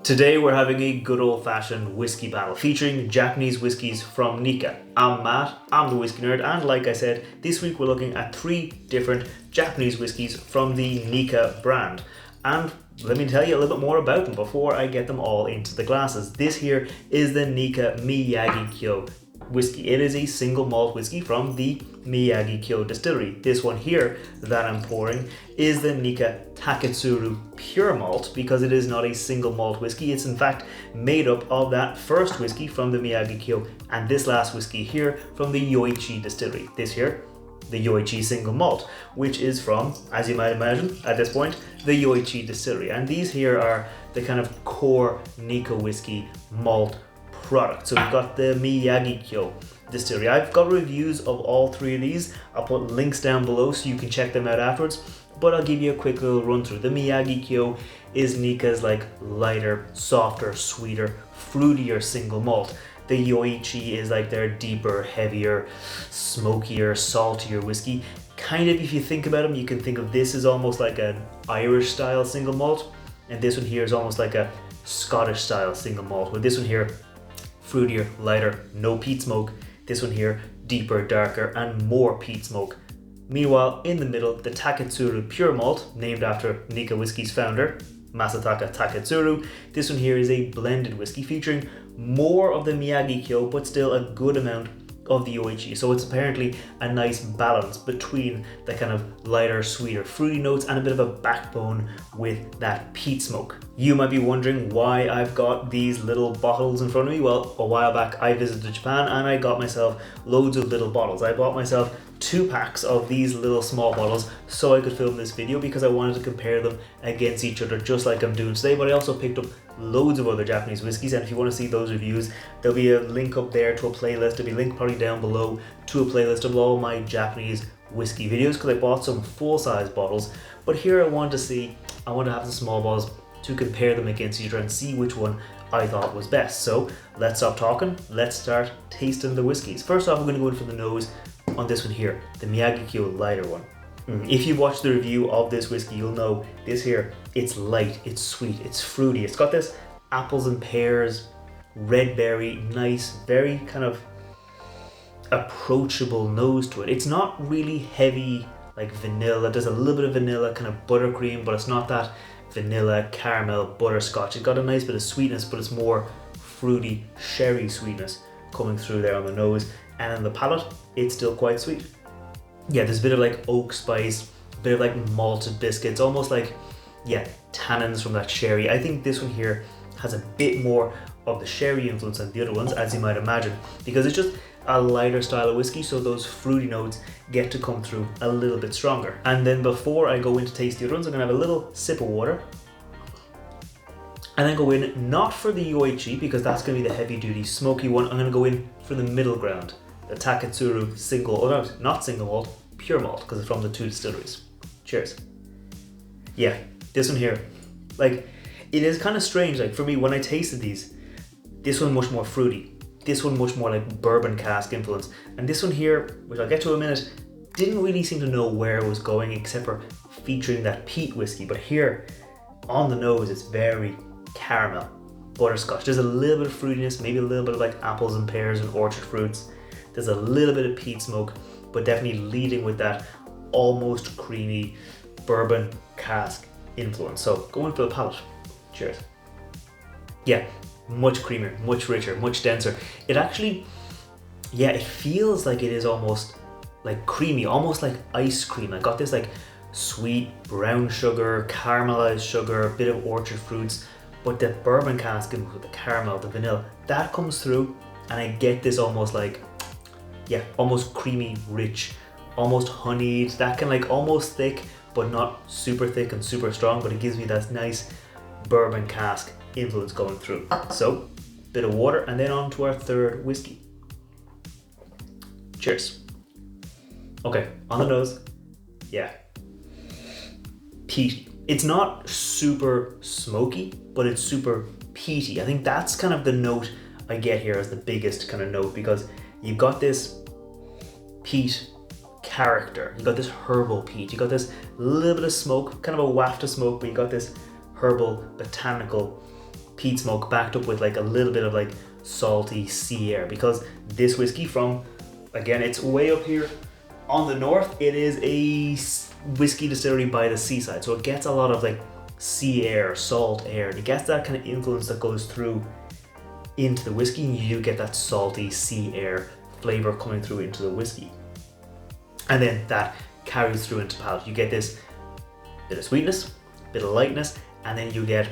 Today we're having a good old-fashioned whiskey battle featuring Japanese whiskies from Nikka. I'm Matt, I'm the whiskey nerd, and like I said, this week we're looking at 3 different Japanese whiskies from the Nikka brand. And let me tell you a little bit more about them before I get them all into the glasses. This here is the Nikka Miyagikyo whiskey. It is a single malt whiskey from the Miyagikyo distillery. This one here that I'm pouring is the Yoichi and Taketsuru pure malt because it is not a single malt whiskey. It's in fact made up of that first whiskey from the Miyagikyo and this last whiskey here from the Yoichi distillery. This here, the Yoichi single malt, which is from, as you might imagine at this point, the Yoichi distillery. And these here are the kind of core Nikka whiskey malt product. So we've got the Miyagikyo distillery. I've got reviews of all 3 of these. I'll put links down below so you can check them out afterwards, but I'll give you a quick little run through. The Miyagikyo is Nikka's like lighter, softer, sweeter, fruitier single malt. The Yoichi is like their deeper, heavier, smokier, saltier whiskey. Kind of, if you think about them, you can think of this as almost like an Irish style single malt, and this one here is almost like a Scottish style single malt, with this one here fruitier, lighter, no peat smoke. This one here, deeper, darker, and more peat smoke. Meanwhile, in the middle, the Taketsuru pure malt, named after Nikka whiskey's founder, Masataka Taketsuru. This one here is a blended whiskey featuring more of the Miyagikyo, but still a good amount of the Yoichi. So it's apparently a nice balance between the kind of lighter, sweeter, fruity notes and a bit of a backbone with that peat smoke. You might be wondering why I've got these little bottles in front of me. Well, a while back I visited Japan and I got myself loads of little bottles. I bought myself 2 packs of these little small bottles so I could film this video because I wanted to compare them against each other just like I'm doing today. But I also picked up loads of other Japanese whiskies, and if you want to see those reviews, there'll be a link up there to a playlist. There'll be a link probably down below to a playlist of all my Japanese whiskey videos because I bought some full-size bottles. But here I want to have some small bottles to compare them against each other and see which one I thought was best. So let's stop talking, let's start tasting the whiskies. First off, I'm going to go in for the nose on this one here, the Miyagikyo lighter one. If you've watched the review of this whiskey, you'll know this here, it's light, it's sweet, it's fruity. It's got this apples and pears, red berry, nice, very kind of approachable nose to it. It's not really heavy like vanilla. There's a little bit of vanilla, kind of buttercream, but it's not that vanilla, caramel, butterscotch. It's got a nice bit of sweetness, but it's more fruity, sherry sweetness coming through there on the nose. And on the palate, it's still quite sweet. Yeah, there's a bit of like oak spice, a bit of like malted biscuits, almost like, yeah, tannins from that sherry. I think this one here has a bit more of the sherry influence than the other ones, as you might imagine, because it's just a lighter style of whiskey, so those fruity notes get to come through a little bit stronger. And then before I go in to taste the other ones, I'm gonna have a little sip of water. And then go in, not for the Yoichi, because that's gonna be the heavy duty smoky one. I'm gonna go in for the middle ground, the Taketsuru single, or no, not single malt, pure malt, because it's from the 2 distilleries. Cheers. Yeah, this one here, like, it is kind of strange, like for me, when I tasted these, this one much more fruity, this one much more like bourbon cask influence, and this one here, which I'll get to in a minute, didn't really seem to know where it was going except for featuring that peat whiskey. But here, on the nose, it's very caramel, butterscotch. There's a little bit of fruitiness, maybe a little bit of like apples and pears and orchard fruits. There's a little bit of peat smoke, but definitely leading with that almost creamy bourbon cask influence. So going for the palate. Cheers. Yeah, much creamier, much richer, much denser. It actually, yeah, it feels like it is almost like creamy, almost like ice cream. I got this like sweet brown sugar, caramelized sugar, a bit of orchard fruits, but the bourbon cask with the caramel, the vanilla, that comes through, and I get this almost like, yeah, almost creamy, rich, almost honeyed, that kind of like almost thick, but not super thick and super strong, but it gives me that nice bourbon cask influence going through. So, bit of water, and then on to our third whiskey. Cheers. Okay, on the nose, yeah, peaty. It's not super smoky, but it's super peaty. I think that's kind of the note I get here as the biggest kind of note, because you've got this peat character, you got this herbal peat, you got this little bit of smoke, kind of a waft of smoke, but you got this herbal, botanical peat smoke backed up with like a little bit of like salty sea air, because this whiskey from, again, it's way up here on the north. It is a whiskey distillery by the seaside, so it gets a lot of like sea air, salt air, and it gets that kind of influence that goes through into the whiskey, and you get that salty sea air flavor coming through into the whiskey, and then that carries through into palate. You get this bit of sweetness, bit of lightness, and then you get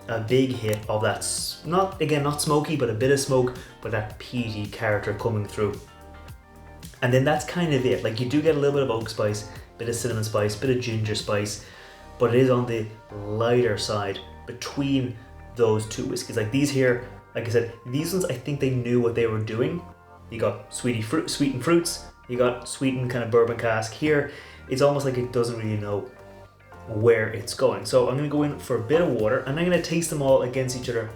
a big hit of that, not smoky, but a bit of smoke, but that peaty character coming through. And then that's kind of it. Like, you do get a little bit of oak spice, bit of cinnamon spice, bit of ginger spice, but it is on the lighter side between those two whiskeys. Like these here, like I said, these ones, I think they knew what they were doing. You got sweetened fruits, you got sweetened kind of bourbon cask. Here, it's almost like it doesn't really know where it's going. So I'm going to go in for a bit of water, and I'm going to taste them all against each other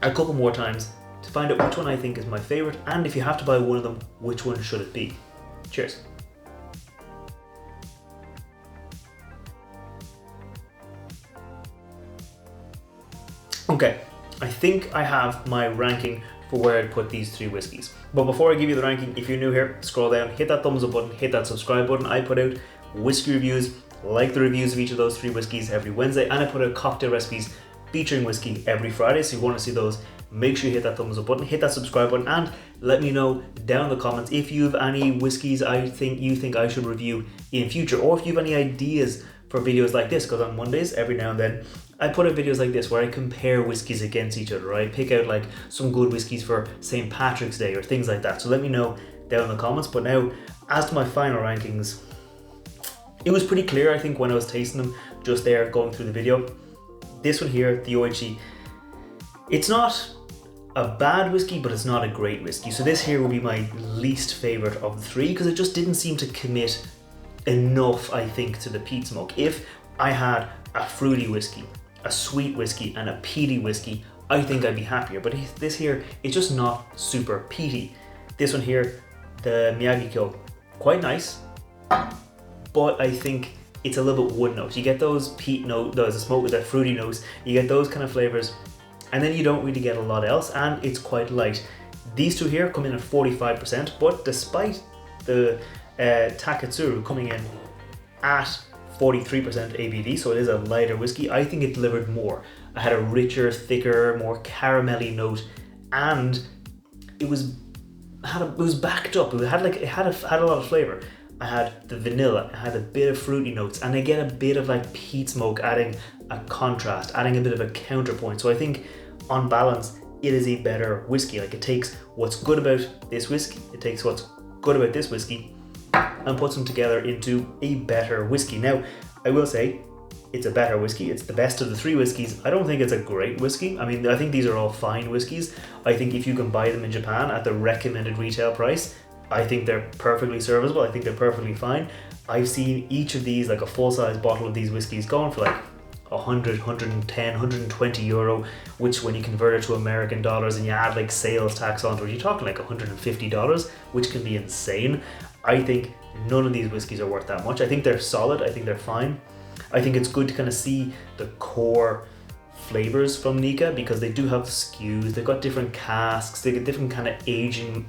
a couple more times to find out which one I think is my favorite, and if you have to buy one of them, which one should it be. Cheers. Okay, I think I have my ranking for where I'd put these three whiskies. But before I give you the ranking, if you're new here, scroll down, hit that thumbs up button, hit that subscribe button. I put out whiskey reviews, like the reviews of each of those three whiskies every Wednesday, and I put out cocktail recipes featuring whiskey every Friday. So if you want to see those, make sure you hit that thumbs up button, hit that subscribe button, and let me know down in the comments if you have any whiskies you think I should review in future, or if you have any ideas for videos like this, because on Mondays, every now and then, I put out videos like this where I compare whiskies against each other, or I pick out like some good whiskies for St. Patrick's Day or things like that. So let me know down in the comments. But now, as to my final rankings, it was pretty clear, I think, when I was tasting them just there going through the video. This one here, the Yoichi, it's not a bad whiskey, but it's not a great whiskey. So this here will be my least favorite of the three, because it just didn't seem to commit enough, I think, to the peat smoke. If I had a fruity whiskey, a sweet whiskey, and a peaty whiskey, I think I'd be happier. But this here, it's just not super peaty. This one here, the Miyagikyo, quite nice, but I think it's a little bit wood notes. You get those peat note, those smoke with that fruity notes, you get those kind of flavors, and then you don't really get a lot else, and it's quite light. These two here come in at 45%, but despite the Taketsuru coming in at 43% ABV, so it is a lighter whiskey, I think it delivered more. I had a richer, thicker, more caramelly note, and it was backed up. It had a lot of flavor. I had the vanilla, I had a bit of fruity notes, and I get a bit of like peat smoke, adding a contrast, adding a bit of a counterpoint. So I think on balance, it is a better whiskey. Like, it takes what's good about this whiskey, it takes what's good about this whiskey, and puts them together into a better whiskey. Now, I will say, it's a better whiskey. It's the best of the three whiskeys. I don't think it's a great whiskey. I mean, I think these are all fine whiskeys. I think if you can buy them in Japan at the recommended retail price, I think they're perfectly serviceable. I think they're perfectly fine. I've seen each of these, like a full-size bottle of these whiskeys, going for like 100, 110, 120 euro, which when you convert it to American dollars and you add like sales tax onto it, you're talking like $150, which can be insane. I think none of these whiskeys are worth that much. I think they're solid. I think they're fine. I think it's good to kind of see the core flavors from Nikka, because they do have skews. They've got different casks. They get different kind of aging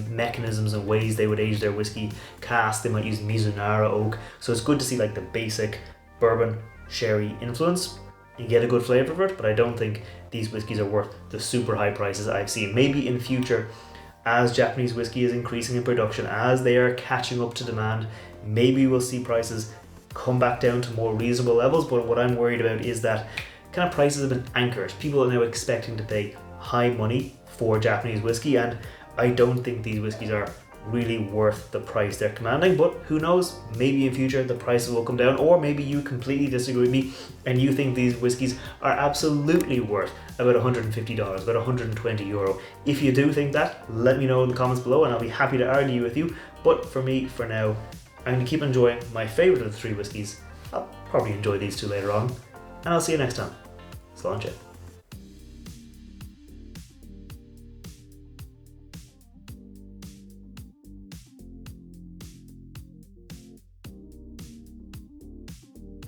mechanisms and ways they would age their whiskey cask. They might use Mizunara oak. So it's good to see like the basic bourbon sherry influence. You get a good flavor of it, but I don't think these whiskeys are worth the super high prices I've seen. Maybe in future, as Japanese whiskey is increasing in production, as they are catching up to demand, maybe we'll see prices come back down to more reasonable levels. But what I'm worried about is that kind of prices have been anchored. People are now expecting to pay high money for Japanese whiskey, and I don't think these whiskeys are really worth the price they're commanding. But who knows, maybe in future the prices will come down, or maybe you completely disagree with me and you think these whiskeys are absolutely worth about $150, about 120 euro. If you do think that, let me know in the comments below and I'll be happy to argue with you. But for me, for now, I'm going to keep enjoying my favourite of the three whiskeys. I'll probably enjoy these two later on, and I'll see you next time. Sláinte.